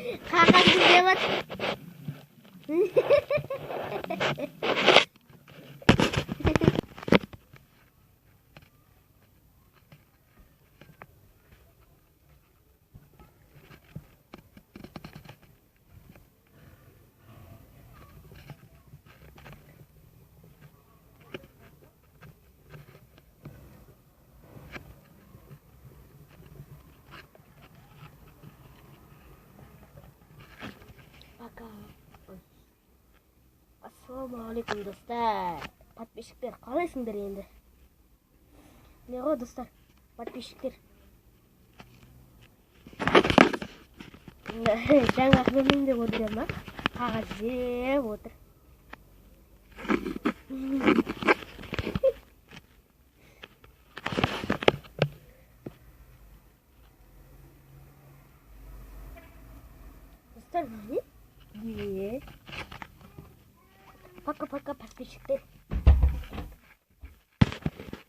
Kakak lewat. Ассалаумағалейкум достар, подписчиктер, қалайсыңдар енді? Не ғой достар, подписчиктер? Жаңа ақбермен деп отырып ма? Қағаз жеп отыр. Достар, не? Пока-пока, подписчиктер.